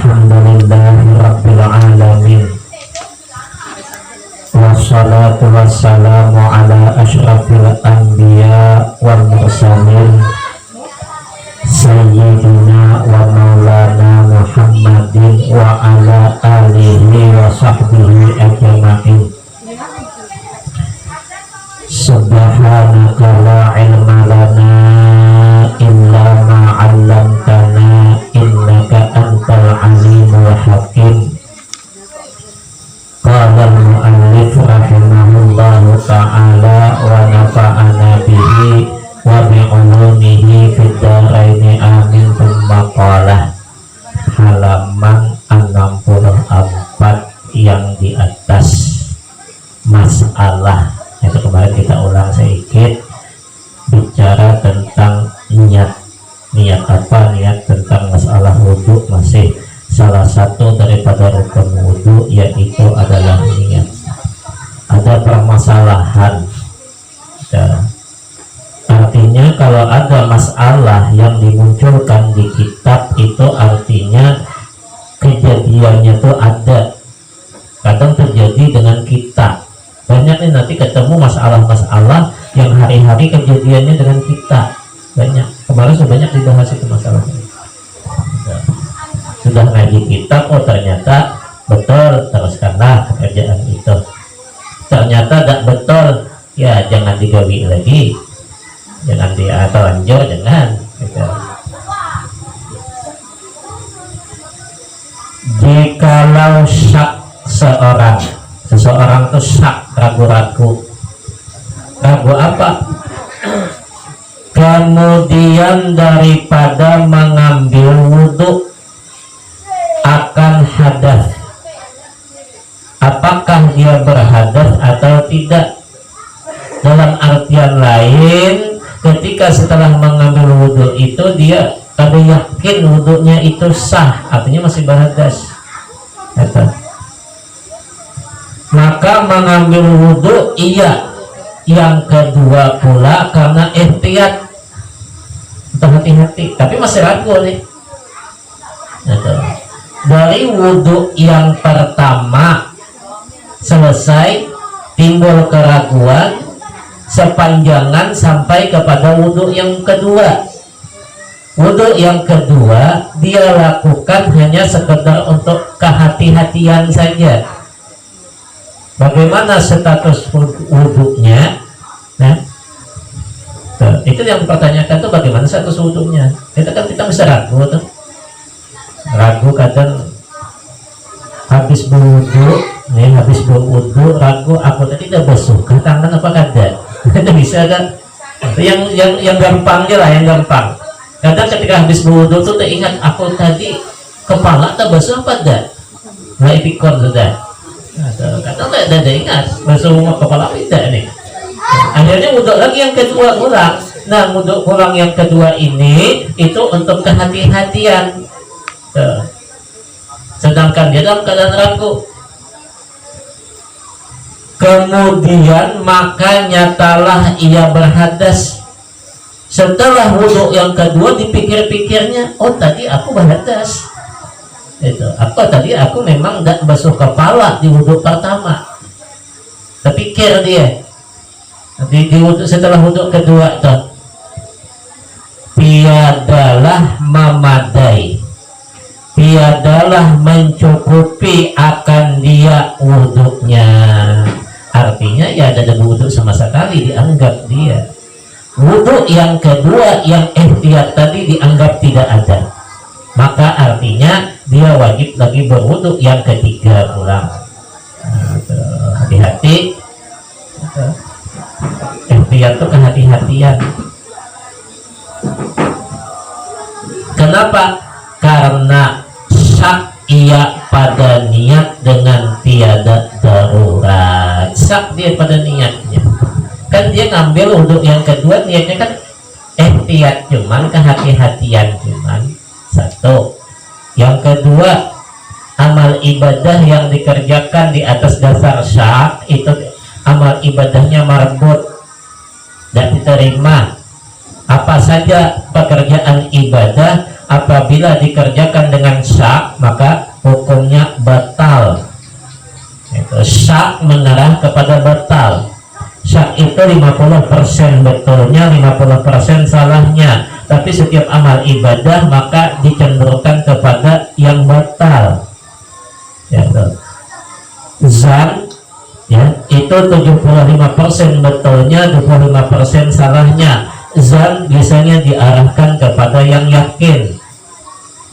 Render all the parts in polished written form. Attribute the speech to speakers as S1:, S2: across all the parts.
S1: Alhamdulillahi Rabbil Alamin. Wassalatu wassalamu ala ashrafil anbiya wal mursalin Sayyidina wa maulana Muhammadin wa ala alihi wa sahbihi ajma'in. Subhanaka la ilma lana illa ma 'allamtana innaka antal alimul hakim. Qala al-mu'allif rahimahullahu ta'ala wa nafa'ana bihi wa bi'ulumihi fid dharaini amin. Tsumma qala, halaman 64 yang di atas masalah itu kemarin kita ulang sedikit, bicara tentang niat apa, niat tentang masalah wudhu. Masih salah satu daripada rukun wudhu yaitu adalah niat. Ada permasalahan artinya kalau ada masalah yang dimunculkan di kitab itu artinya kejadiannya itu ada, kadang terjadi dengan kita. Banyak nih nanti ketemu masalah-masalah yang hari-hari kejadiannya dengan kita. Banyak, kemarin sudah banyak dibahas itu masalahnya. Sudah ngaji kitab, oh ternyata betul, teruskanlah pekerjaan itu. Ternyata tidak betul, ya jangan digawi lagi, jangan lanjut, jangan gitu. Jikalau syak seseorang tuh syak, ragu-ragu apa? Kemudian daripada mengambil wudhu akan hadas, apakah dia berhadas atau tidak? Dalam artian lain, ketika setelah mengambil wudhu itu dia ada yakin wudhunya itu sah, artinya masih berhadas. Maka mengambil wudhu iya. Yang kedua pula karena ihtiyat, hati-hati, tapi masih ragu nih. Dari wudhu yang pertama selesai timbul keraguan sepanjangan sampai kepada wudhu yang kedua. Wudhu yang kedua dia lakukan hanya sekedar untuk kehati-hatian saja. Bagaimana status wudhunya? Nah, itu yang dipertanyakan tuh, bagaimana status wudhunya? Itu kan kita bisa ragu tuh. Ragu kadang habis berwudhu, ragu aku tadi udah basuh ke tangan apa kada? Itu bisa kan? Yang gampangnya lah, yang gampang. Kadang ketika habis berwudhu tuh ingat aku tadi kepala tak basuh apa dah? Nah ipikor sudah. Kadang tidak ingat basuh kepala tidak nih. Akhirnya wudhu lagi yang kedua ulang. Nah wudhu ulang yang kedua ini itu untuk kehati-hatian. Sedangkan dia dalam keadaan ragu. Kemudian maka nyatalah ia berhadas. Setelah wudhu yang kedua dipikir-pikirnya, oh tadi aku berhadas. Itu apa tadi aku memang tidak basuh kepala di wudhu pertama. Terpikir dia di wudhu setelah wudhu kedua itu tiadalah memadai, tiadalah mencukupi akan dia wudhunya. Artinya ya ada wudhu sama sekali dianggap dia. Wudhu yang kedua yang ihtiyat tadi dianggap tidak ada. Maka artinya dia wajib lagi berwudhu yang ketiga ulang. Hati-hati. Ihtiyat itu kehati-hatian. Kenapa? Karena syak ia pada niat dengan tiada darurat. Syak dia pada niatnya. Kan dia ngambil wudhu yang kedua niatnya kan ihtiyat cuman, kehati-hatian cuman. Satu. Yang kedua, amal ibadah yang dikerjakan di atas dasar syak itu amal ibadahnya marbut dan diterima. Apa saja pekerjaan ibadah apabila dikerjakan dengan syak maka hukumnya batal. Itu syak mengarah kepada batal. Syak itu 50% betulnya, 50% salahnya. Tapi setiap amal ibadah maka dicenderungkan kepada yang batal. Ya, zan ya, itu 75% betulnya, 25% salahnya. Zan biasanya diarahkan kepada yang yakin.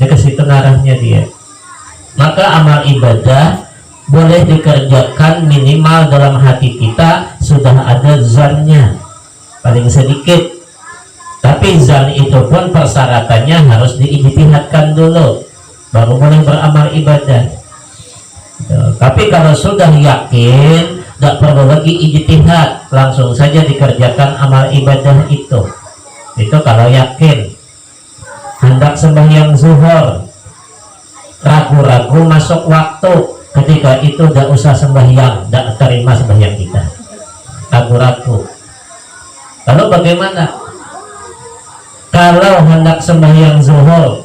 S1: Ya, ke situ arahnya dia. Maka amal ibadah boleh dikerjakan minimal dalam hati kita sudah ada zannya paling sedikit, tapi zan itu pun persyaratannya harus diijtihadkan dulu baru boleh beramal ibadah. Tapi kalau sudah yakin tidak perlu lagi ijtihad, langsung saja dikerjakan amal ibadah itu kalau yakin. Hendak sembahyang zuhur ragu-ragu masuk waktu, ketika itu tidak usah sembahyang, tidak terima sembahyang kita, ragu-ragu. Lalu bagaimana kalau hendak sembahyang zuhur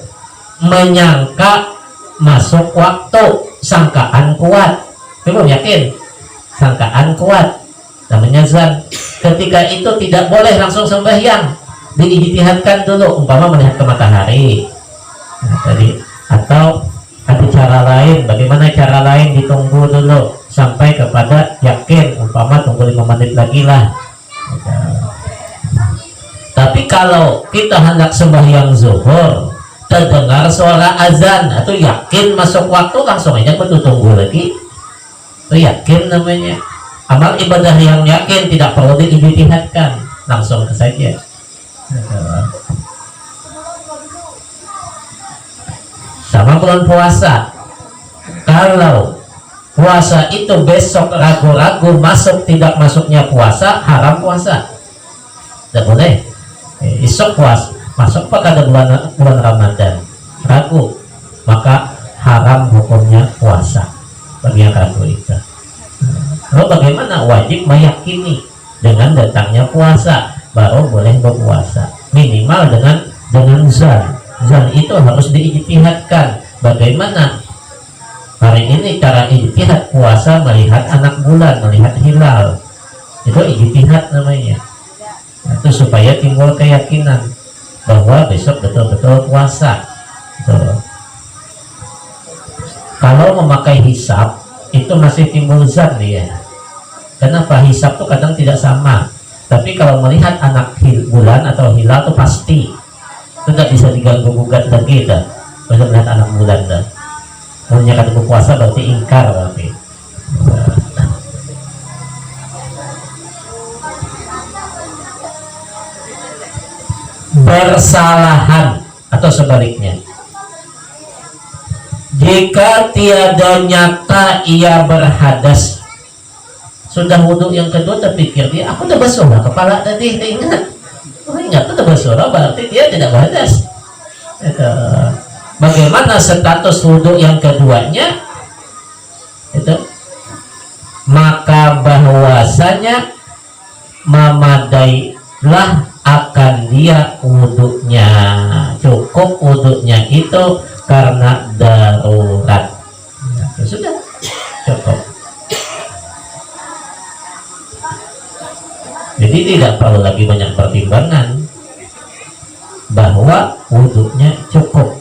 S1: menyangka masuk waktu, sangkaan kuat, belum yakin, sangkaan kuat, namanya zan. Ketika itu tidak boleh langsung sembahyang, diijtihadkan dulu, umpama melihat ke matahari tadi, atau ada cara lain. Bagaimana cara lain? Ditunggu dulu sampai kepada yakin, umpama tunggu 5 menit lagi lah. Tapi kalau kita hendak sembahyang zuhur terdengar suara azan atau yakin masuk waktu, langsung aja betul tunggu lagi, itu yakin namanya. Amal ibadah yang yakin tidak perlu diijtihadkan, langsung saja. Sama bulan puasa, kalau puasa itu besok ragu-ragu masuk tidak masuknya puasa, haram puasa, tidak boleh. Esok puasa masuk pada bulan Ramadan, ragu, maka haram hukumnya puasa bagi yang ragu itu. Lalu bagaimana? Wajib meyakini dengan datangnya puasa baru boleh berpuasa, minimal dengan zan. Zan itu harus diijtihadkan. Bagaimana hari ini cara ijtihad puasa? Melihat anak bulan, melihat hilal, itu ijtihad namanya. Itu supaya timbul keyakinan bahwa besok betul-betul puasa. Kalau memakai hisab itu masih timbul zan dia. Kenapa? Hisab itu kadang tidak sama. Tapi kalau melihat anak bulan atau hilal itu pasti, itu tidak bisa diganggu gugat lagi dah. Bisa melihat anak bulan dah. Menyatakan berpuasa berarti ingkar berarti. Bersalahan atau sebaliknya. Jika tiada nyata ia berhadas, sudah wudhu yang kedua terpikir dia, aku udah basuh lah kepala tadi, ingat. Ingat itu bersurah berarti dia tidak berhadas. Bagaimana status wudhu yang keduanya? Itu maka bahwasanya memadailah akan dia wudhunya, cukup wudhunya itu karena darurat. Sudah cukup. Jadi tidak perlu lagi banyak pertimbangan, bahwa wudhunya cukup.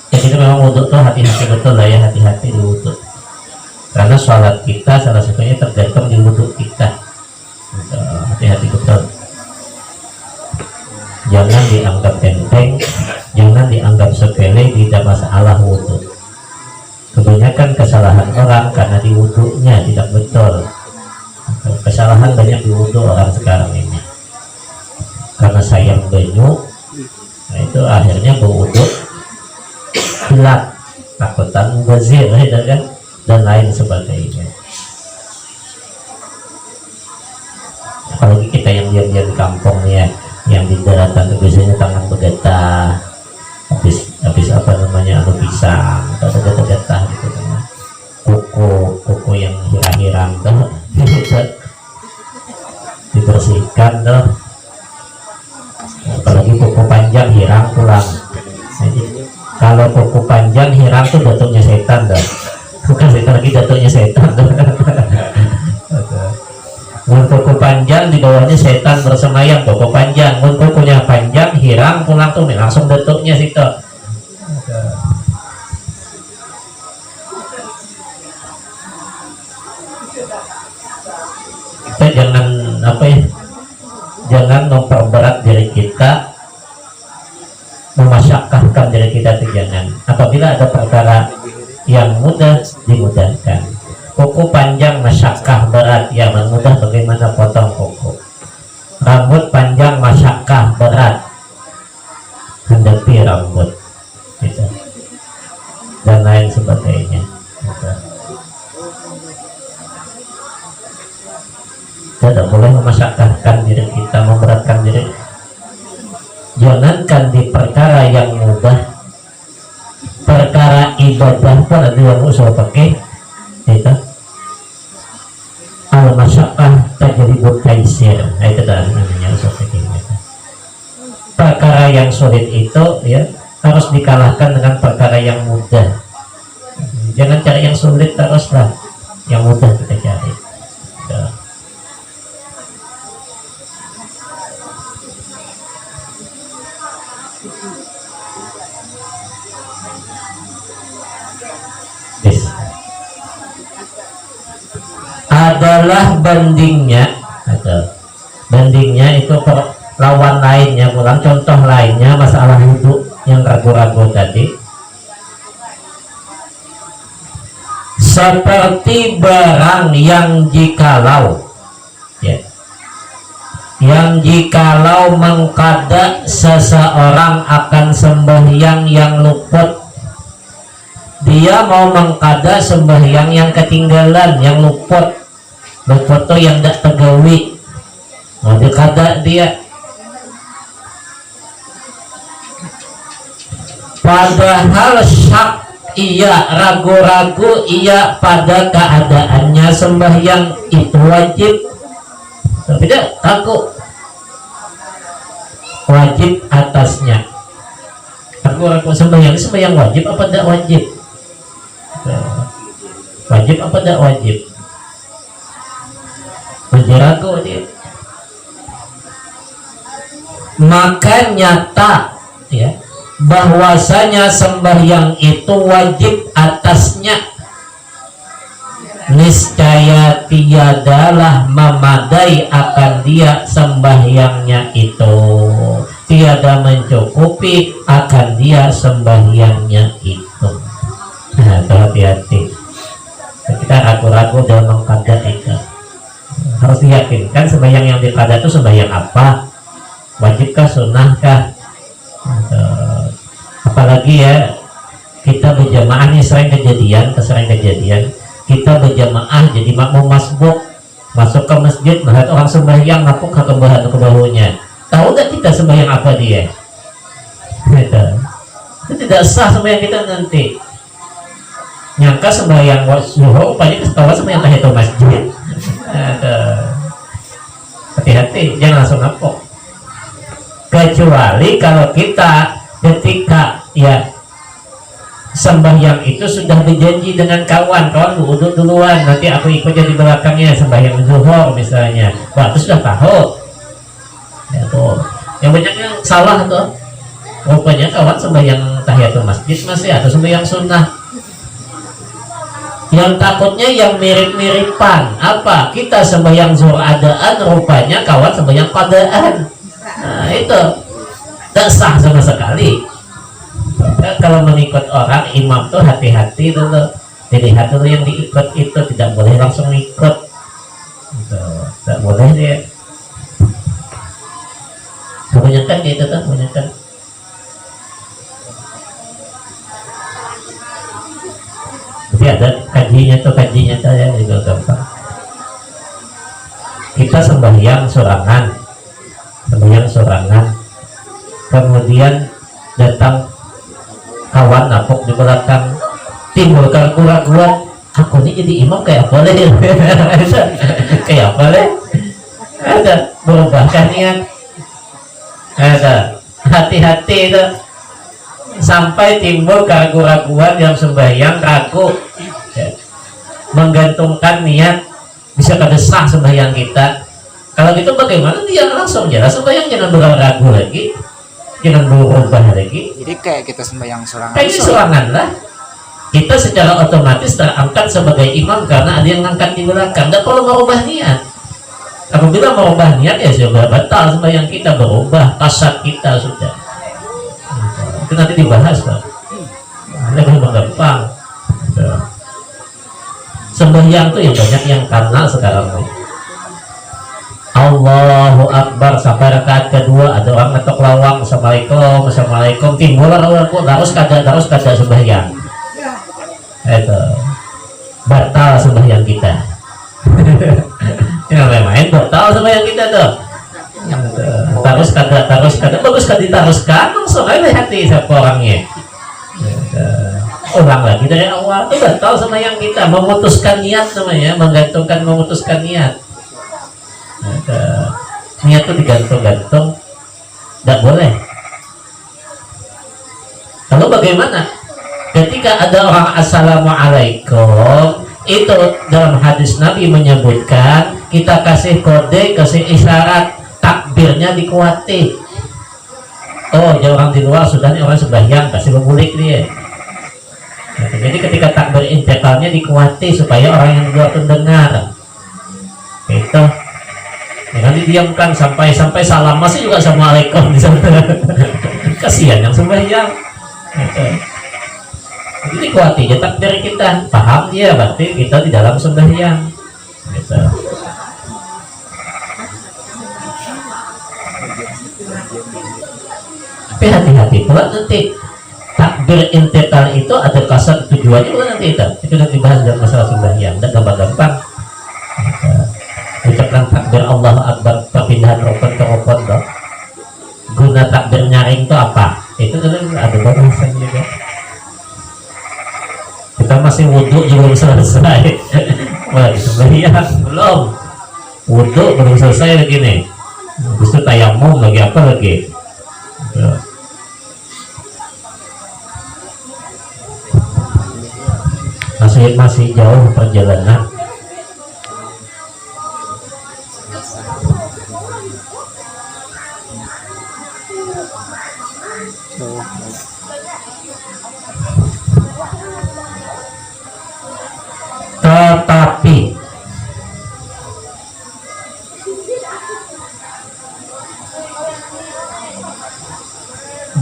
S1: Jadi memang wudhu tuh hati-hati betul lah ya, hati-hati di wudhu. Karena sholat kita salah satunya tergantung di wudhu kita. Hati-hati betul. Jangan dianggap enteng, jangan dianggap sepele, tidak masalah wudhu. Kebanyakan kesalahan orang karena di wudhunya tidak betul. Kesalahan banyak di wudhu orang sekarang ini, karena sayang banyu, nah itu akhirnya berwudhu hilang, takutan mubazir kan, dan lain sebagainya. Apalagi kita yang diam-diam di kampung ya, yang di daratan itu biasanya tangan bergetah, habis apa namanya, anu pisang atau getah-getah gitu kan, kuku yang hirang-hirang tuh dibersihkan tuh, apalagi kuku panjang hirang pulang. Jadi belakang tuh datuknya setan dah. Bukan setan lagi, datuknya setan. Mun kuku panjang di bawahnya setan bersemayam, kuku panjang. Mun kukunya panjang, hirang pulang tuh langsung datuknya situ. Kita jangan apa ya? Jangan memperberat diri kita, memasyakahkan diri kita itu jangan. Apabila ada perkara yang mudah, dimudahkan. Kuku panjang masyakkah berat, ya mudah bagaimana potong kuku. Rambut panjang masyakkah berat, hendapi rambut gitu. Dan lain sebagainya gitu. Tidak boleh memasyakahkan diri kita, memberatkan diri. Jangankan di perkara yang mudah, perkara ibadah pun ada yang usul pakai itu al-masyaqqah tajribut taisir. Itu dah namanya usul pakai itu. Perkara yang sulit itu ya harus dikalahkan dengan perkara yang mudah. Jangan cari yang sulit teruslah, yang mudah kita cari gitu. Adalah bandingnya atau bandingnya itu lawan lainnya, ulang contoh lainnya masalah wudhu yang ragu-ragu tadi, seperti barang yang jikalau ya, yang jikalau mengkada seseorang akan sembahyang yang luput, dia mau mengkada sembahyang yang ketinggalan, yang luput tuh yang tidak tegawi, mau dikada dia, padahal syak iya, ragu-ragu iya pada keadaannya sembahyang itu wajib, tapi dia takut wajib atasnya. Ragu-ragu sembahyang wajib apa tidak wajib, wajib apa tidak wajib, masih ragu dia. Maka nyata ya bahwasanya sembahyang itu wajib atasnya, niscaya tiadalah memadai akan dia sembahyangnya itu, tiada mencukupi akan dia sembahyangnya itu. Nah, hati-hati kita ragu-ragu dalam mengkada itu. Harus diyakinkan sembahyang yang dikada itu sembahyang apa, wajibkah, sunnahkah. Apalagi ya kita berjamaah nih, sering kejadian kita berjamaah jadi makmum masbuk, masuk ke masjid melihat orang sembahyang ngapuk ke bahan ke bahunya, tahu gak kita sembahyang apa dia gitu. Itu tidak sah sembahyang kita nanti. Nyangka sembahyang zuhur, rupanya ketawa sembahyang tahiyatul masjid. Hati-hati, jangan langsung ngapuk. Kecuali kalau kita ketika ya sembahyang itu sudah dijanji dengan kawan wudhu duluan, nanti aku ikut jadi belakangnya sembahyang zuhur misalnya, wah itu sudah tahu ya tuh. Yang banyaknya salah tuh, rupanya kawan sembahyang tahiyatul masjid masih atau sembahyang sunnah. Yang takutnya yang mirip-miripan, apa kita sembahyang zuhur adaan, rupanya kawan sembahyang qadaan. Nah itu tidak sah sama sekali. Nah, kalau mengikut orang imam tuh hati-hati dulu, dilihat dulu yang diikut itu, tidak boleh langsung ikut gitu. Tidak boleh dia. Kebanyakan gitu kan, kebanyakan. Jadi ada kajinya tuh ya juga gampang. Kita sembahyang sorangan, kemudian datang kawan napok di belakang, timbul keraguan, aku ini jadi imam kayak apa deh kayak apa deh, ada berubahkan niat, ada hati-hati itu sampai timbul keraguan-raguan yang sembahyang ragu, ya. Menggantungkan niat bisa kada sah sembahyang kita. Kalau gitu bagaimana? Dia langsung jelas sembahyang, jangan ragu lagi, jangan berubah lagi.
S2: Jadi kayak kita sembahyang sorangan.
S1: Kayak sorangan lah. Kita secara otomatis terangkat sebagai imam karena ada yang ngangkat di belakang. Tidak perlu merubah niat. Apabila merubah niat ya sudah batal sembahyang kita, berubah kasat kita sudah. Itu nanti dibahas Pak. Lebih gampang. Sembahyang tuh yang banyak yang karena sekarang ini. Allahu Akbar sampai rakaat kedua ada orang ngetok lawang, assalamualaikum timbul orang harus kada sembahyang. Itu batal sembahyang kita. Yang main batal sembahyang kita tuh. Terus kada bagus kada diteruskan langsung aja hati siapa orangnya. Ulang lagi dari awal itu batal sembahyang kita, memutuskan niat namanya, memutuskan niat. Niat itu digantung-gantung, tidak boleh. Lalu bagaimana? Ketika ada orang assalamualaikum, itu dalam hadis Nabi menyebutkan kita kasih kode, kasih isyarat, takbirnya dikuati. Oh, dia orang di luar sudah nih orang sembahyang, kasih berbulik dia. Jadi ketika takbir integralnya dikuati supaya orang yang di luar mendengar. Itu. Jangan didiamkan sampai salam masih juga assalamualaikum di sana. Kasihan yang sembahyang. Jadi dikuati aja takbir kita, paham dia berarti kita di dalam sembahyang. Gitu. Tapi hati-hati pula nanti takbir integral itu ada kasar tujuannya pula nanti itu nanti bahas dalam masalah sembahyang. Dan gampang-gampang. Ucapkan takbir Allahu Akbar perpindahan rukun ke rukun dong. Guna takbir nyaring itu apa? Itu kan ada bahasan juga. Kita masih wudhu juga belum selesai. Wah, sembahyang belum. Wudhu belum selesai lagi nih. Justru tayamum lagi apa lagi? Masih jauh perjalanan. Tetapi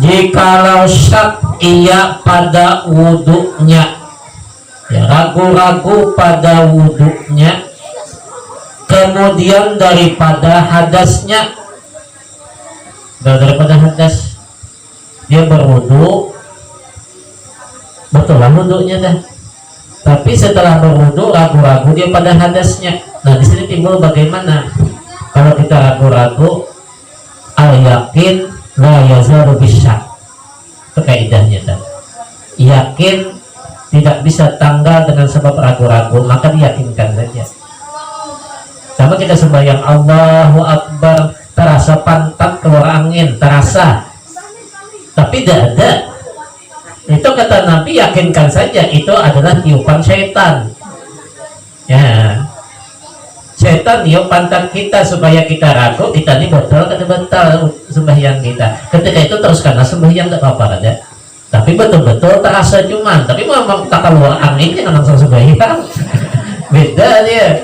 S1: jikalau syak ia pada wudhunya, ya, ragu-ragu pada wudhunya, kemudian daripada hadasnya, daripada hadas dia berwudhu, betul lah wudhunya dah. Tapi setelah berwudhu ragu-ragu dia pada hadasnya. Nah di sini timbul bagaimana? Kalau kita ragu-ragu, al yakin la yazaru bisyak. Itu kaidahnya dah. Yakin tidak bisa tanggal dengan sebab ragu-ragu, maka diyakinkan saja. Sama kita sembahyang Allahu Akbar, terasa pantat keluar angin, terasa, tapi tidak ada. Itu kata Nabi, yakinkan saja itu adalah tiupan syaitan. Ya, syaitan tiup pantat kita supaya kita ragu, kita ini batal sembahyang kita. Ketika itu terus karena sembahyang tidak apa-apa ada. Tapi betul-betul terasa cuman, tapi memang tak keluar angin jangan langsung sembahyang. Beda dia.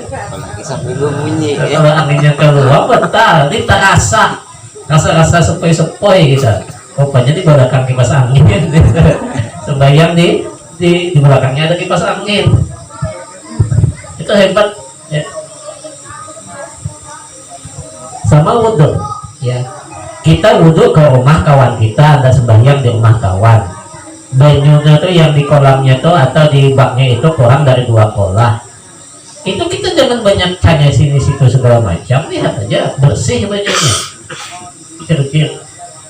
S2: Sampai bunyi.
S1: Kalau anginnya keluar betul, ini terasa, rasa-rasa sepoi-sepoi kita. Rupanya di belakang kipas angin. Sembahyang di belakangnya ada kipas angin. Itu hebat ya. Sama wudhu ya, kita wudhu ke rumah kawan kita, ada sembahyang di rumah kawan, banyunya tuh yang di kolamnya tuh atau di baknya itu kurang dari 2 kolah. Itu kita jangan banyak tanya sini situ segala macam, lihat aja bersih banyunya, kecil-kecil.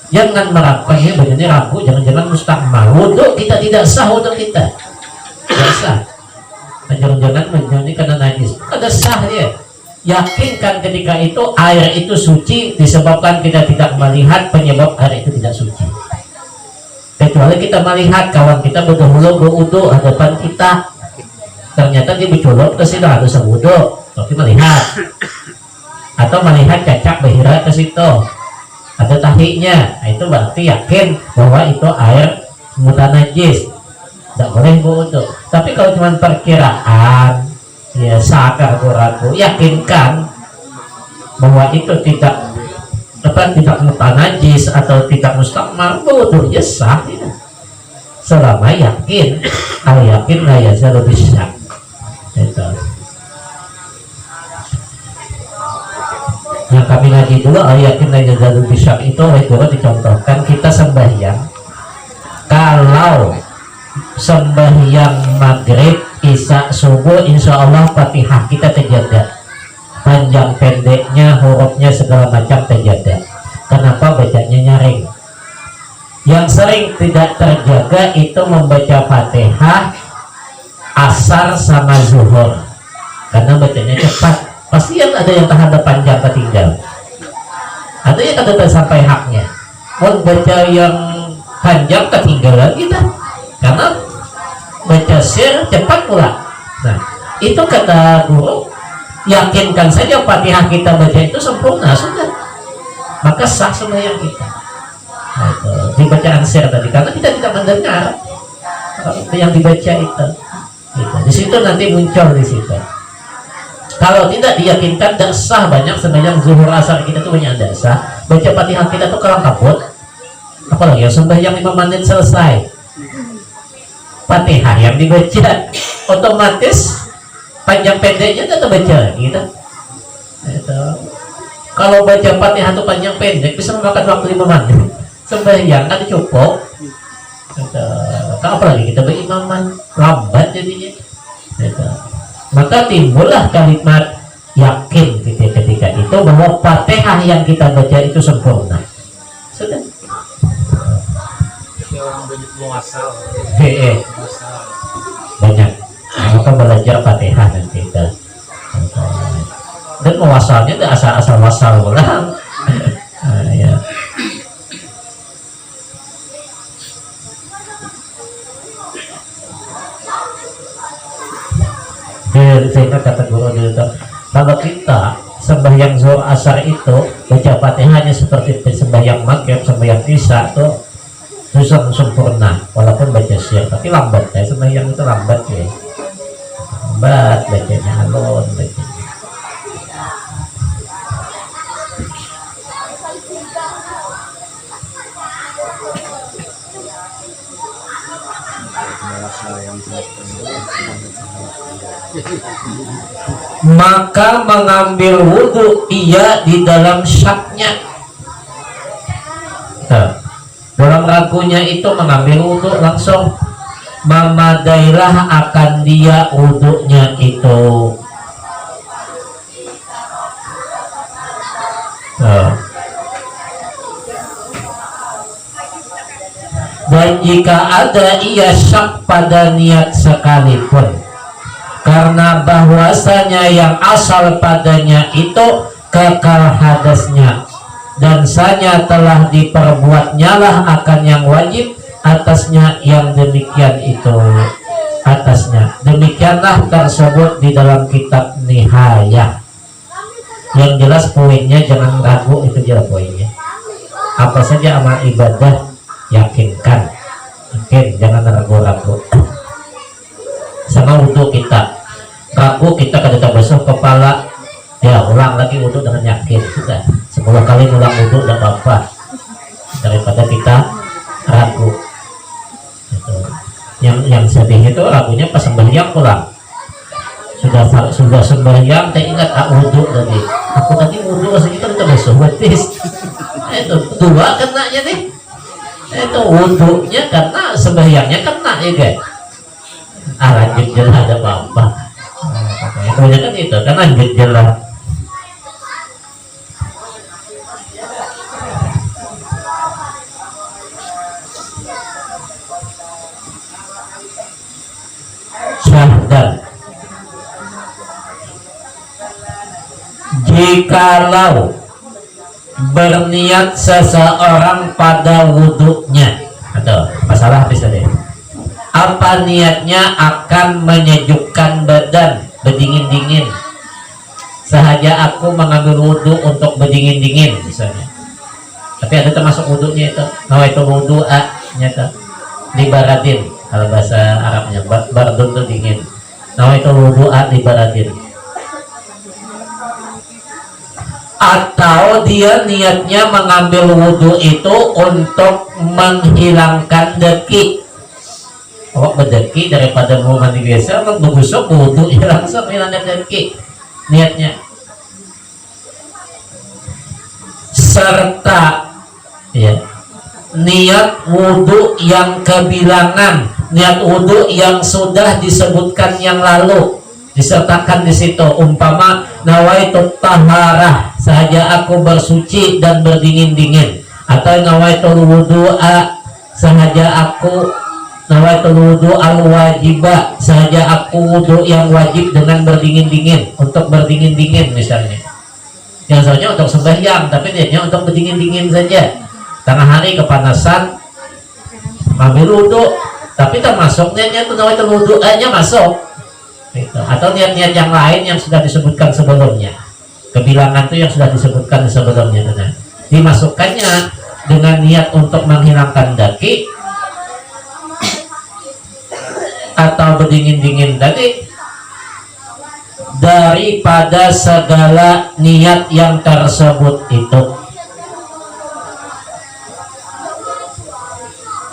S1: Jangan merapahi banyunya ragu, jangan-jangan mustakmal. Wudhu kita tidak sah, wudhu kita tidak sah. Jangan-jangan banyunya ini karena najis, ada sah dia. Yakinkan ketika itu air itu suci disebabkan kita tidak melihat penyebab air itu tidak suci. Itu kecuali kita melihat kawan kita berdahulu berwudu hadapan kita, ternyata dia bercolok ke situ harus wudu, tapi melihat atau melihat cacak berhira ke situ atau tahinya, nah, itu berarti yakin bahwa itu air mutanajis, tidak boleh berwudu. Tapi kalau cuma perkiraan, ya sakar ragu, yakinkan bahwa itu tidak mutanajis atau tidak mustakmal, berwudunya sah ya. Selama yakin, al yakin lah ya saya lebih syak. Itu. Yang kami ngaji dulu al yakin lah ya saya lebih syak itu oleh guru dicontohkan kita sembahyang. Kalau sembahyang maghrib, isya, subuh, insya Allah Fatihah kita terjaga, panjang pendeknya, hurufnya segala macam terjaga. Kenapa bacanya nyaring? Yang sering tidak terjaga itu membaca Fatihah asar sama zuhur, karena bacanya cepat. Pasti ada yang tahan panjang ketinggal, ada yang ada sampai haknya. Mau baca yang panjang ketinggalan kita, karena baca sir cepat pula. Nah, itu kata guru, yakinkan saja Fatihah kita baca itu sempurna sudah, maka sah sembahyang kita. Nah, itu di bacaan sir tadi, karena kita tidak mendengar yang dibaca itu. Di situ nanti muncul di situ. Kalau tidak diyakinkan tidak sah, banyak sembahyang zuhur asar kita tuh banyak tidak sah. Baca Fatihah kita tuh kalang kabut. Apalagi yang sembahyang 5 menit selesai, Fatihah yang dibaca otomatis panjang pendeknya kita baca gitu. Kalau baca Fatihah itu panjang pendek bisa memakan waktu 5 menit. Sembahyang kan cukup. Apalagi kita berimaman lambat jadinya. Maka timbullah kalimat yakin ketika itu bahwa Fatihah yang kita baca itu sempurna. Sudah.
S3: Orang banyak muasal.
S1: Banyak. Maka belajar Fatihah nanti kita. Dan muasalnya itu asal-asal wasal ulang. Ya. Saya kata guru itu, kalau kita sembahyang zuhur asar itu baca Fatihahnya seperti sembahyang maghrib, sembahyang isya itu susah sempurna, walaupun baca sir, tapi lambat ya sembahyang itu lambat ya, lambat bacanya, alon bacanya. Maka mengambil wudhu ia di dalam syaknya. Dalam ragunya itu mengambil wudhu langsung, memadailah akan dia wudhunya itu. Dan jika ada ia syak pada niat sekalipun, karena bahwasanya yang asal padanya itu kekal hadasnya, dan sanya telah diperbuatnyalah akan yang wajib atasnya yang demikian itu atasnya. Demikianlah tersebut di dalam kitab Nihayah. Yang jelas poinnya jangan ragu, itu jelas poinnya. Apa saja amal ibadah yakinkan, jangan ragu-ragu. Sama wudhu kita, ragu kita kada basuh kepala, ya ulang lagi wudhu dengan yakin, sudah 10 kali ulang wudhu tidak apa-apa, daripada kita ragu. Itu. Yang sedih itu ragunya pas sembahyang pulang, sudah sembahyang tak ingat wudhu tadi, aku tadi wudhu rasanya kan tidak basuh betis. Itu 2 kenanya nih, itu wudhunya karena sembahyangnya kena ya guys. Lanjut jelas ada apa-apa. Kebanyakan itu kan lanjut jelas. Syahdan, jikalau berniat seseorang pada wudhunya atau pas masalah habis tadi. Apa niatnya akan menyejukkan badan, berdingin-dingin. Sahaja aku mengambil wudhu untuk berdingin-dingin misalnya. Tapi ada termasuk wudhunya itu. Nawaitu wudhu'a nyata libaradin kalau bahasa Arabnya. Bardun itu dingin. Nawaitu wudhu'a libaradin. Atau dia niatnya mengambil wudhu itu untuk menghilangkan deki. Oh, berdeki daripada mau mandi biasa, begusuk wudhu ya langsung hilangkan deki niatnya. Serta ya, niat wudhu yang kebilangan, niat wudhu yang sudah disebutkan yang lalu disertakan di situ. Umpama nawaitu taharah, sahaja aku bersuci dan berdingin-dingin, atau nawaitu wudhu'a, sahaja aku nawaitu wudhu al-wajibah, sahaja aku wudhu yang wajib dengan berdingin-dingin, untuk berdingin-dingin misalnya. Yang soalnya untuk sembahyang, tapi niatnya untuk berdingin-dingin saja. Tengah hari kepanasan, ambil wudhu, tapi termasuk niatnya itu nawaitu wudhu'anya masuk. Gitu. Atau niat-niat yang lain yang sudah disebutkan sebelumnya, kebilangan itu yang sudah disebutkan sebelumnya, benar. Dimasukkannya dengan niat untuk menghilangkan daki atau berdingin-dingin tadi daripada segala niat yang tersebut itu.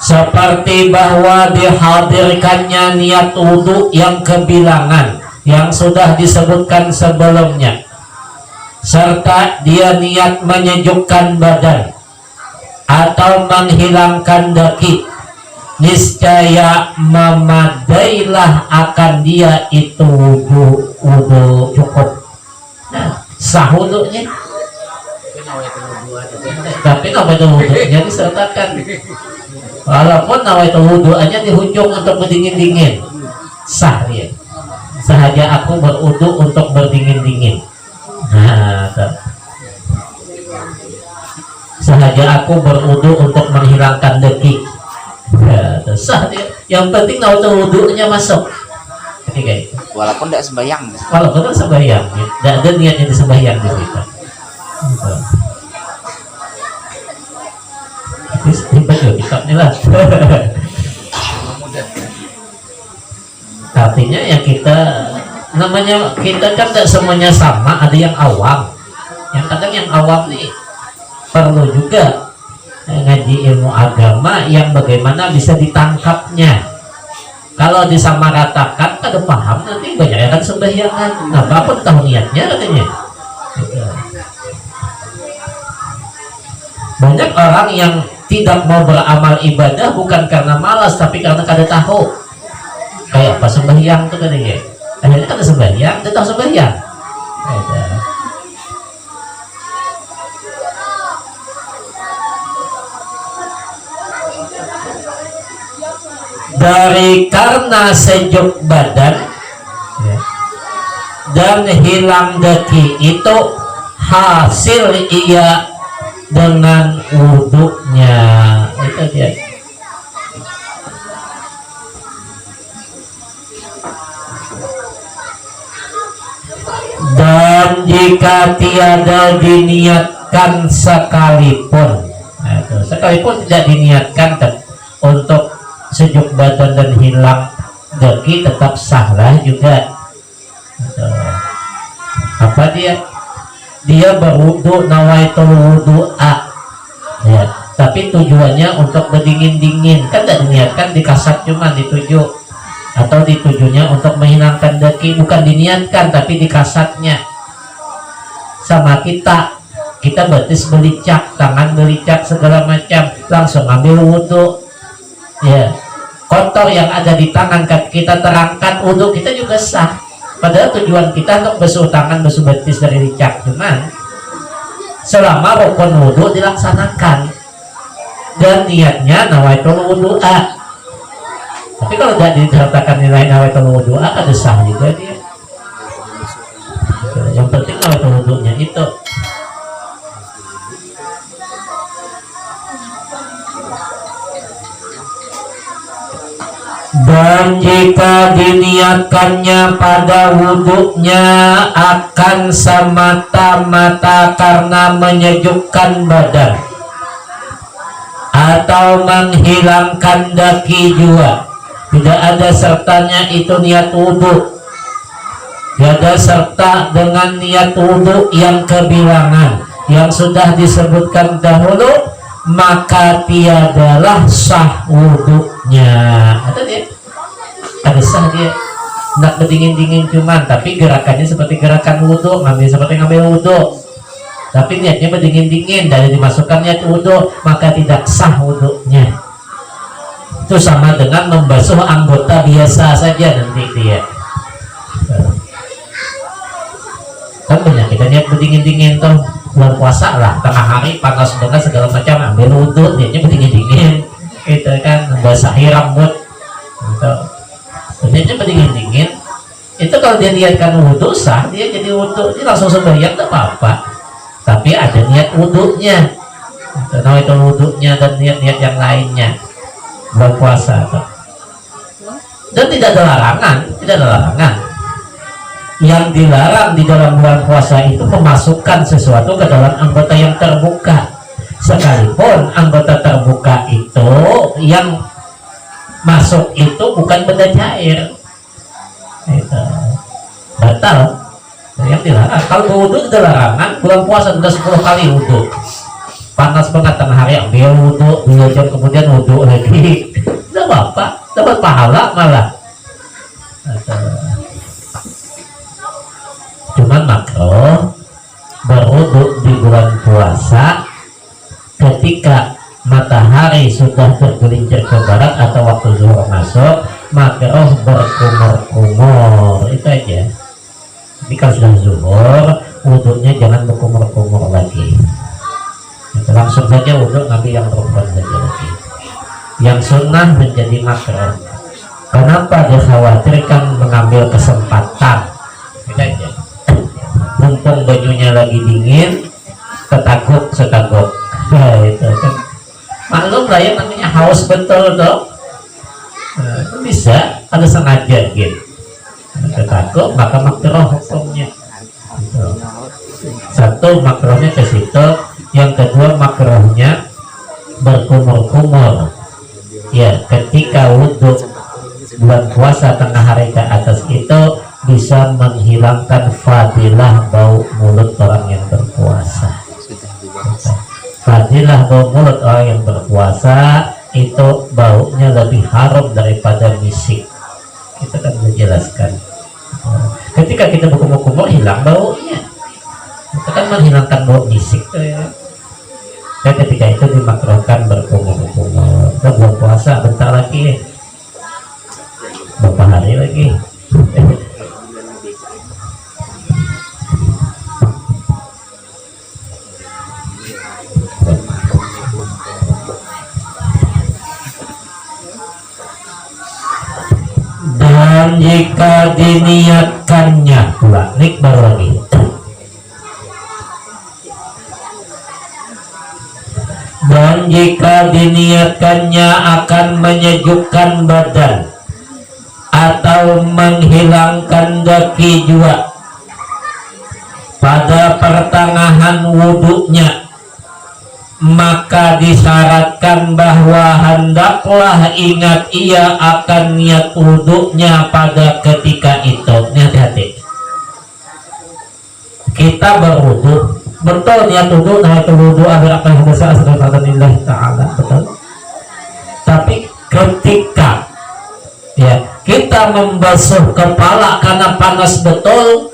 S1: Seperti bahwa dihadirkannya niat wudhu yang kebilangan yang sudah disebutkan sebelumnya, serta dia niat menyejukkan badan atau menghilangkan daki, niscaya memadailah akan dia itu wudhu cukup. Nah, sah wudhunya. Tapi nawaitu wudhunya disertakan. Walaupun nawaitu wudhu'anya di ujung untuk berdingin-dingin, sah dia. Sahaja aku berwudhu untuk berdingin-dingin. Nah, sahaja aku berwudhu untuk menghilangkan deki. Ya, sah dia. Yang penting nawaitu wudhu'nya masuk. Ketika itu.
S2: Walaupun tidak sembahyang.
S1: Walaupun tidak sembahyang, tidak ada niatnya di sembahyang di situ. Hebat ya kitabnya lah. Artinya ya kita namanya kita kan tidak semuanya sama, ada yang awam. Yang kadang yang awam nih perlu juga ngaji ilmu agama yang bagaimana bisa ditangkapnya. Kalau disamaratakan kada paham nanti banyak yang akan sembahyangan. Nah, apa tahu niatnya katanya. Banyak orang yang tidak mau beramal ibadah bukan karena malas tapi karena kada tahu. Kayak apa sembahyang tuh katanya. Akhirnya kada sembahyang, tidak tahu sembahyang. Dari karena sejuk badan ya, dan hilang daki itu hasil ia dengan wudhunya. Itu dia. Dan jika tiada diniatkan sekalipun, nah, itu, sekalipun tidak diniatkan untuk sejuk badan dan hilang daki, tetap sahlah juga. Apa dia? Dia berwudu nawaitul wudu'a ya, tapi tujuannya untuk berdingin-dingin, kan tidak diniatkan dikasat, cuma dituju, atau ditujunya untuk menghilangkan daki, bukan diniatkan tapi dikasatnya. Sama kita betis belicak, tangan belicak segala macam, langsung ambil wudu ya, kotor yang ada di tangan kita terangkat, wudu kita juga sah. Padahal tujuan kita untuk basuh tangan, basuh betis dari licak, cuman selama rukun wudhu dilaksanakan dan niatnya nawaitul wudu'a. Tapi kalau tidak disertakan nilai nawaitul wudu'a, ada sah juga dia. Yang penting nawaitul wudhunya itu. Dan jika diniatkannya pada wudhunya akan semata-mata karena menyejukkan badan atau menghilangkan daki juga, tidak ada sertanya itu niat wudhu, tidak ada serta dengan niat wudhu yang kebilangan yang sudah disebutkan dahulu, maka tiadalah sah wudhunya. Ada dia, ada sah dia, tidak berdingin-dingin cuman, tapi gerakannya seperti gerakan wudhu, ngambil seperti ngambil wudhu, tapi niatnya berdingin-dingin dan dimasukkan niat wudhu, maka tidak sah wudhunya. Itu sama dengan membasuh anggota biasa saja nanti dia. Kan banyak kita niat berdingin-dingin tuh, bulan puasa lah, tengah hari panas banget segala macam, ambil wudhu, niatnya berdingin-dingin, itu kan membasahi rambut, gitu. Niatnya berdingin-dingin, itu kalau dia niatkan wudhu sah, dia jadi wudhu, dia langsung sembahyang tak apa-apa, tapi ada niat wudhunya, gitu. Nah itu wudhunya dan niat-niat yang lainnya bulan puasa tuh. Dan tidak ada larangan, tidak ada larangan. Yang dilarang di dalam bulan puasa itu memasukkan sesuatu ke dalam anggota yang terbuka, sekalipun anggota terbuka itu yang masuk itu bukan benda cair, itu batal. Yang dilarang kalau wudhu itu larangan, bulan puasa sudah 10 kali wudhu, panas banget tengah hari ambil wudhu, 2 jam kemudian wudhu lagi, tidak apa-apa, dapat pahala malah. Cuman makruh berwudhu di bulan puasa ketika matahari sudah tergelincir ke barat atau waktu zuhur masuk, makruh berkumur-kumur, itu aja. Tapi kalau sudah zuhur, wudhunya jangan berkumur-kumur lagi. Itu langsung saja wudhu, ngambil yang rukun saja lagi. Yang sunnah menjadi makruh. Kenapa? Dikhawatirkan mengambil kesempatan. Itu aja. Mumpung bajunya lagi dingin, ketaguk setaguk. Nah, itu kan maklum lah ya, namanya haus betul tuh. Nah, itu bisa ada sengaja gitu. Ketaguk maka makruh hukumnya. Satu makruhnya ke situ, yang kedua makruhnya berkumur-kumur. Ya, ketika wudhu bulan puasa tengah hari ke atas itu bisa menghilangkan fadilah bau mulut orang yang berpuasa. Fadilah bau mulut orang yang berpuasa itu baunya lebih harum daripada misik. Kita kan menjelaskan. Ketika kita berkumur-kumur hilang baunya, itu kan menghilangkan bau misik. Dan ketika itu dimakruhkan berkumur-kumur. Kita bulan puasa bentar lagi, beberapa hari lagi. Dan jika diniatkannya pula, nik baru lagi. Dan jika diniatkannya akan menyejukkan badan atau menghilangkan daki juga pada pertengahan wudhunya, maka disyaratkan bahwa hendaklah ingat ia akan niat wudhunya pada ketika itu. Ini hati-hati. Kita berwudhu, betul niat wudhu, nah itu wudhu agar apa yang besar asal-asalillah ta'ala, betul. Tapi ketika ya kita membasuh kepala karena panas betul,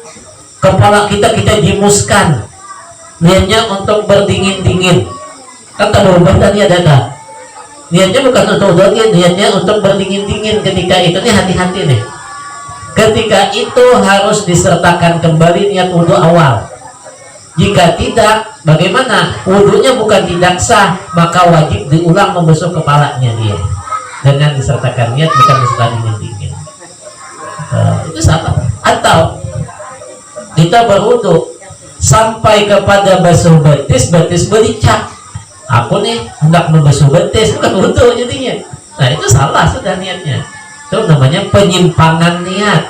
S1: kepala kita jimuskan, niatnya untuk berdingin-dingin. Kata berubah dan niat niatnya bukan untuk dingin, niatnya untuk berdingin-dingin. Ketika itu nih hati-hati nih, ketika itu harus disertakan kembali niat wudhu awal. Jika tidak, bagaimana? Wudhunya bukan tidak sah, maka wajib diulang membasuh kepalanya dia dengan disertakan niat, bukan disertakan dingin-dingin. Itu sama. Atau kita berwudhu sampai kepada basuh betis, betis bericak. Aku nih hendak membasuh betis, bukan wudhu jadinya. Nah itu salah sudah niatnya. itu namanya penyimpangan niat.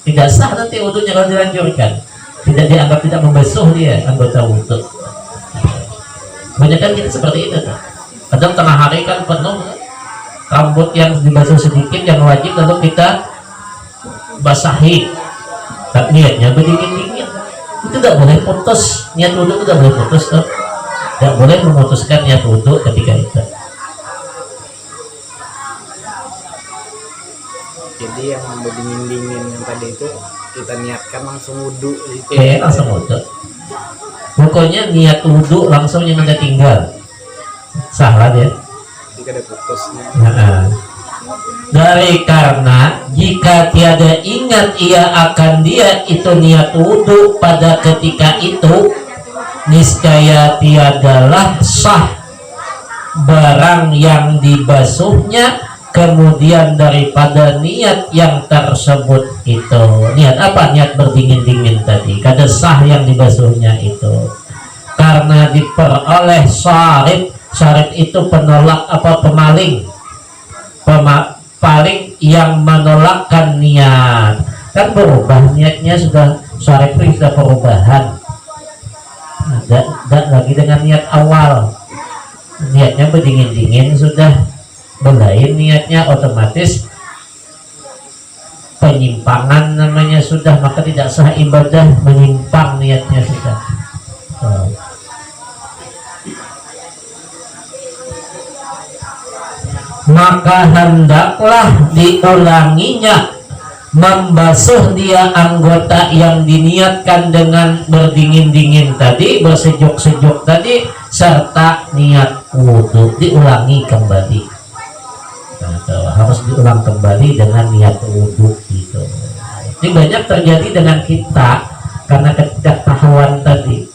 S1: Tidak sah nanti wudhunya kalau dilanjutkan, tidak dianggap tidak membasuh dia anggota wudhu. Banyak kan kita seperti itu tuh. Kadang tengah hari kan penuh rambut yang dibasuh sedikit yang wajib lalu kita basahi, tak niatnya berdingin-dingin, itu tidak boleh putus niat wudhu, itu tidak boleh putus tuh. Tidak boleh memutuskan niat wudhu ketika itu.
S2: Jadi yang berdingin-dingin yang tadi itu kita niatkan langsung wudhu gitu.
S1: Langsung wudhu. Pokoknya niat wudhu langsung yang ada tinggal. Salah dia.
S2: Jadi ada putusnya.
S1: Nah, dari karena jika tiada ingat ia akan dia itu niat wudhu pada ketika itu, niscaya tiadalah sah barang yang dibasuhnya kemudian daripada niat yang tersebut itu. Niat apa? Niat berdingin-dingin tadi. Kada sah yang dibasuhnya itu karena diperoleh syarif. Syarif itu penolak apa? Pemaling. Paling yang menolakkan niat. Kan berubah niatnya, sudah syarif itu sudah perubahan. Dan lagi dengan niat awal. Niatnya berdingin-dingin sudah belain niatnya, otomatis penyimpangan namanya sudah, maka tidak sah ibadah, menyimpang niatnya sudah. Maka hendaklah diulanginya membasuh dia anggota yang diniatkan dengan berdingin-dingin tadi, bersejuk-sejuk tadi, serta niat wudhu diulangi kembali. Harus diulang kembali dengan niat wudhu gitu. Ini banyak terjadi dengan kita karena ketidaktahuan tadi.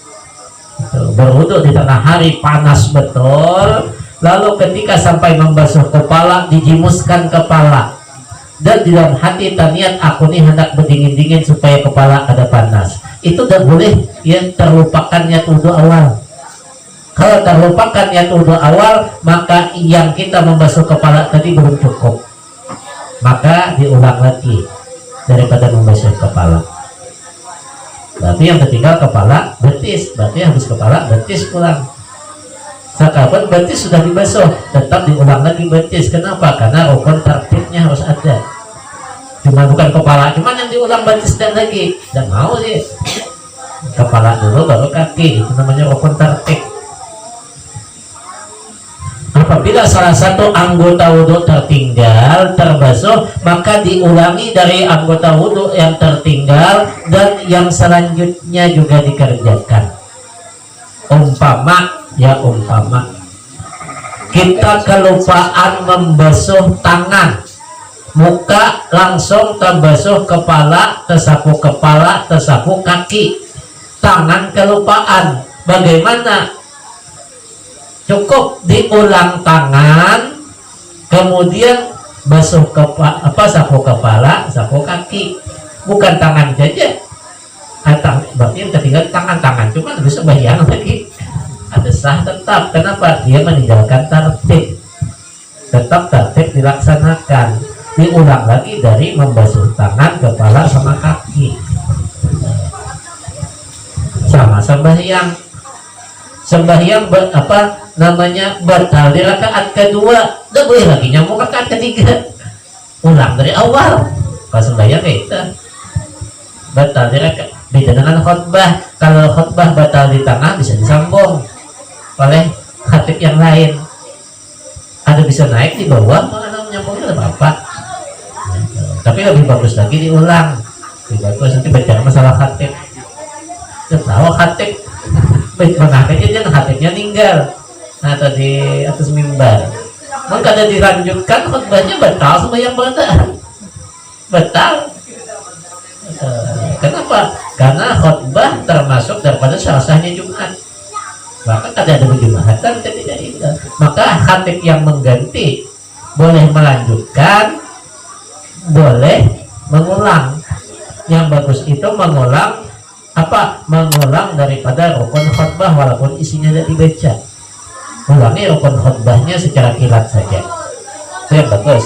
S1: Berwudhu di tengah hari panas betul, lalu ketika sampai membasuh kepala dijimuskan kepala, dan di dalam hati niat aku nih hendak berdingin-dingin supaya kepala ada panas. Itu tidak boleh ya, terlupakan niat wudhu awal. Kalau terlupakan niat wudhu awal, maka yang kita membasuh kepala tadi belum cukup, maka diulang lagi daripada membasuh kepala. Berarti yang tertinggal kepala betis, berarti habis kepala betis pulang. Sekalipun betis sudah dibasuh, tetap diulang lagi betis. Kenapa? Karena rukun tertibnya harus ada. Cuma bukan kepala, cuma yang diulang betis dan lagi. Dan mau sih kepala dulu baru kaki, itu namanya rukun tertib. Apabila salah satu anggota wudhu tertinggal, terbasuh, maka diulangi dari anggota wudhu yang tertinggal dan yang selanjutnya juga dikerjakan. Umpama kita kelupaan membasuh tangan, muka langsung terbasuh kepala, tersapu kaki, tangan kelupaan. Bagaimana? Cukup diulang tangan, kemudian basuh sapu kepala, sapu kaki, bukan tangan saja. Berarti yang tertinggal tangan, cuma bisa bayang lagi. Ada sah tetap. Kenapa? Dia meninggalkan tertib. Tetap tertib dilaksanakan. Diulang lagi dari membasuh tangan, kepala, sama kaki. Sama sembahyang batal di rakaat kedua, tidak boleh lagi nyambung rakaat ketiga, ulang dari awal. Pas sembahyang itu batal di rakaat. Beda dengan khutbah. Kalau khutbah batal di tengah bisa disambung oleh khatib yang lain, ada bisa naik di bawah, mana nyambungnya tidak apa-apa. Tapi lebih bagus lagi diulang, lebih bagus. Nanti bicara masalah khatib, tahu khatib baik mengakhirnya dia khatibnya tinggal atau di atas mimbar, maka ada dilanjutkan khutbahnya batal sembahyang batal. Kenapa? Karena khutbah termasuk daripada sah-sahnya Jumat, maka ada Jumatan tidak itu. Maka khatib yang mengganti boleh melanjutkan, boleh mengulang. Yang bagus itu mengulang daripada rukun khutbah walaupun isinya tidak dibaca. Ulangi rukun khutbahnya secara kilat saja, itu yang bagus.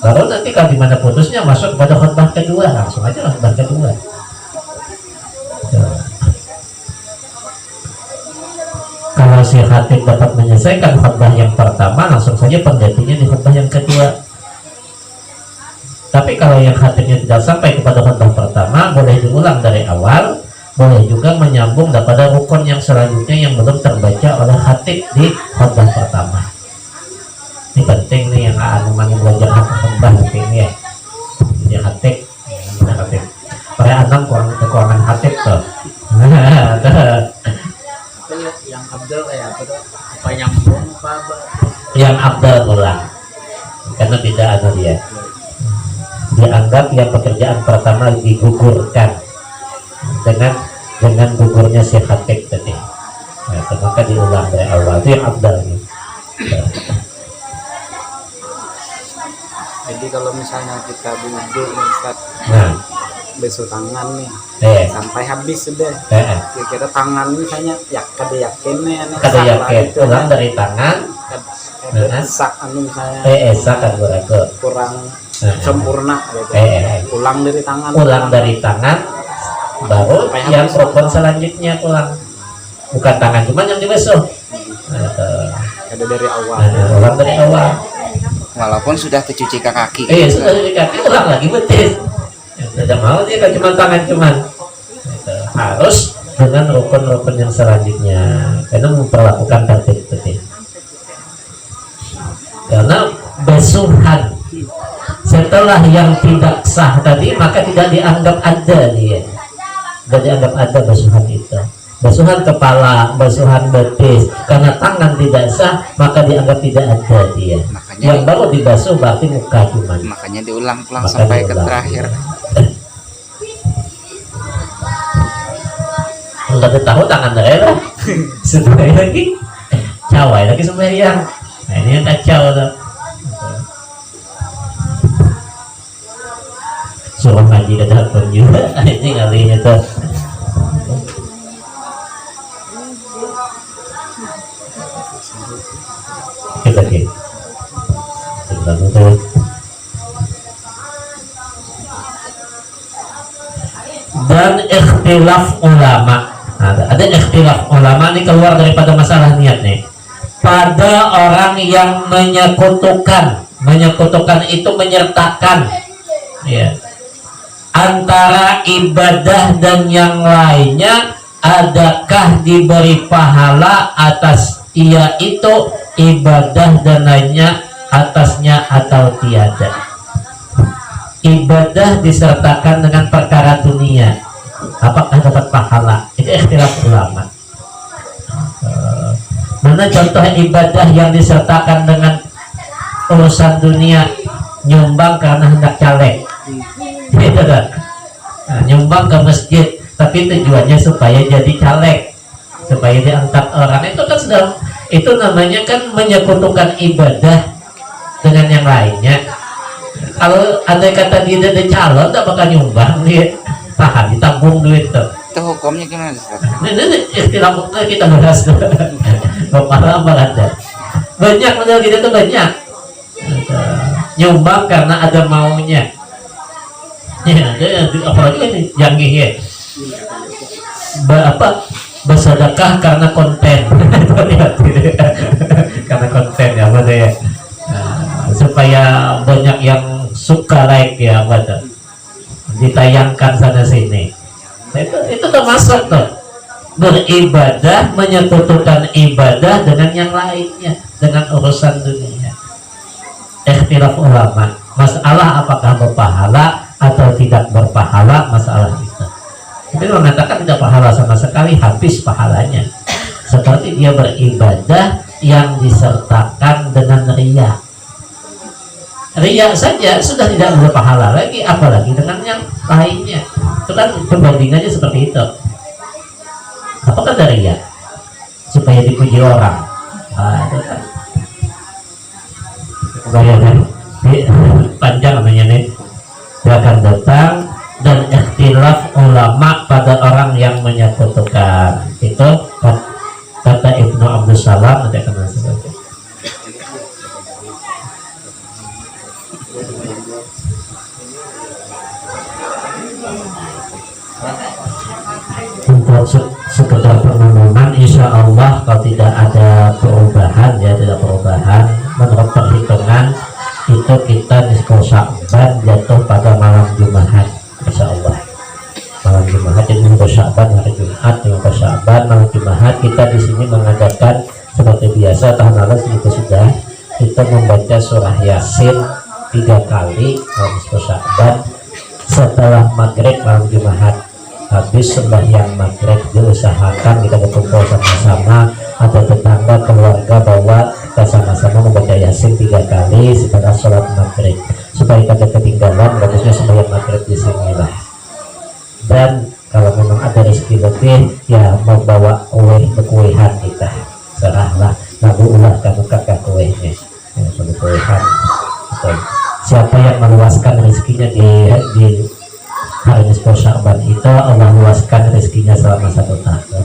S1: Baru nanti kalau dimana putusnya masuk pada khutbah kedua, langsung aja khutbah kedua. Kalau si khatib dapat menyelesaikan khutbah yang pertama, langsung saja penggantinya di khutbah yang kedua. Tapi kalau yang khatibnya tidak sampai kepada khutbah pertama, boleh diulang dari awal, boleh juga menyambung daripada rukun yang selanjutnya yang belum terbaca oleh khatib di khutbah pertama. Ini penting nih yang mana belajar khutbah nanti ini ya. Ini khatib, para enam kekurangan khatib tuh.
S2: Yang abdul kayak apa tuh? Apa nyambung apa?
S1: Yang abdul ulang, karena tidak ada dia. Dianggap yang pekerjaan pertama digugurkan dengan gugurnya si khatib tadi. Nah, maka diulang dari awal, itu yang abdul nih.
S2: Jadi kalau misalnya kita duduk nih Ustaz,
S1: Nah,
S2: basuh tangan nih sampai habis sudah. Kira-kira tangan misalnya ya kada yakin nih
S1: kada yakin ulang dari tangan
S2: sak anu misalnya
S1: esak kan
S2: kurang sempurna gitu. Ulang dari tangan.
S1: Ulang dari tangan baru yang rukun selanjutnya ulang. Bukan tangan cuma yang dibasuh.
S2: Ada dari awal.
S1: Ulang dari awal.
S3: Walaupun sudah tercuci ke kaki.
S1: Sudah tercuci kaki ulang lagi betis. Tidak mau dia kan cuma tangan cuman. Harus dengan rukun-rukun yang selanjutnya karena memperlakukan tertib-tertib. Karena basuhan setelah yang tidak sah tadi maka tidak dianggap ada dia, tidak dianggap ada basuhan itu. Basuhan kepala, basuhan betis, karena tangan tidak sah maka dianggap tidak ada dia. Makanya yang baru dibasuh berarti muka cuman.
S3: Makanya diulang-ulang sampai ke terakhir.
S1: Nggak tahu tangan daerah sebenarnya lagi cawai lagi sembahyang. Nah ini yang kacau tuh. Suruh ngaji ke dapur juga ini kalinya tuh. Kita tuh dan ikhtilaf ulama. Ada ikhtilaf ulama nih keluar daripada masalah niat nih. Pada orang yang menyekutukan itu menyertakan ya antara ibadah dan yang lainnya, adakah diberi pahala atas ia itu ibadah dan lainnya atasnya atau tiada? Ibadah disertakan dengan perkara dunia, apakah dapat pahala? Itu ikhtilaf ulama. Mana contoh ibadah yang disertakan dengan urusan dunia? Nyumbang karena hendak caleg, gitu kan? Nah, nyumbang ke masjid, tapi tujuannya supaya jadi caleg, supaya diangkat orang. Itu kan sedang, itu namanya kan menyekutukan ibadah dengan yang lainnya. Kalau ada kata dia ada calon, tak bakal nyumbang dia, tahan ditabung duit tuh.
S3: Itu hukumnya gimana?
S1: Ini istilah kita bahas bapak ada banyak model gitu tuh banyak. Nyumbang karena ada maunya. Ya, apalagi ini yang ya. Bersedekah karena konten. Karena konten ya, apa ya? Supaya banyak yang suka like ya, apa ditayangkan sana sini. Itu termasuk tuh beribadah, menyekutukan ibadah dengan yang lainnya, dengan urusan dunia. Ikhtilaf ulama masalah apakah berpahala atau tidak berpahala, masalah itu. Tapi mengatakan tidak pahala sama sekali, habis pahalanya. Seperti dia beribadah yang disertakan dengan riya. Riya saja sudah tidak berpahala lagi, apalagi dengan yang lainnya. Itu kan perbandingannya seperti itu. Apakah dari riya? Supaya dipuji orang. Itu kan bayangan panjang namanya nih. Dia akan datang dan ikhtilaf ulama pada orang yang menyekutukan. Itu kata Ibnu Abdul Salam, nanti akan masuk. Untuk sekedar pengumuman, insya Allah kalau tidak ada perubahan, ya tidak perubahan, menurut perhitungan itu kita nisfu Sya'ban jatuh pada malam Jumat, insya Allah malam Jumat. Jadi nisfu Sya'ban hari Jumat, nisfu Sya'ban malam Jumat. Kita di sini mengadakan seperti biasa, tahun lalu itu sudah kita membaca surah Yasin 3 kali malam nisfu Sya'ban setelah maghrib malam Jumat. Habis sembahyang maghrib diusahakan kita berkumpul sama-sama atau tetangga keluarga bawa kita sama-sama membaca Yasin 3 kali setelah sholat maghrib supaya kita ketinggalan. Bagusnya sembahyang maghrib di sini lah. Dan kalau memang ada rezeki lebih, ya mau bawa kue-kuehan kita serahlah, lalu ulah kamu kakak kuehnya kuehan. Siapa yang meluaskan rezekinya di hari nisfu Sya'ban itu, Allah luaskan rezekinya selama 1 tahun.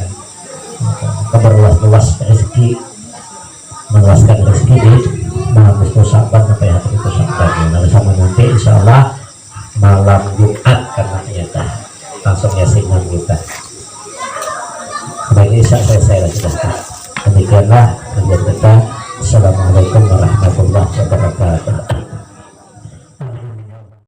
S1: Keberluas-luas rezeki, meluaskan rezeki di malam nisfu Sya'ban sampai hari nisfu Sya'ban. Nah, sama nanti insya Allah malam Jumat karena nyata langsung Yasin kita. Baik, ini saya sudah. Demikianlah kajian kita. Assalamualaikum warahmatullahi wabarakatuh.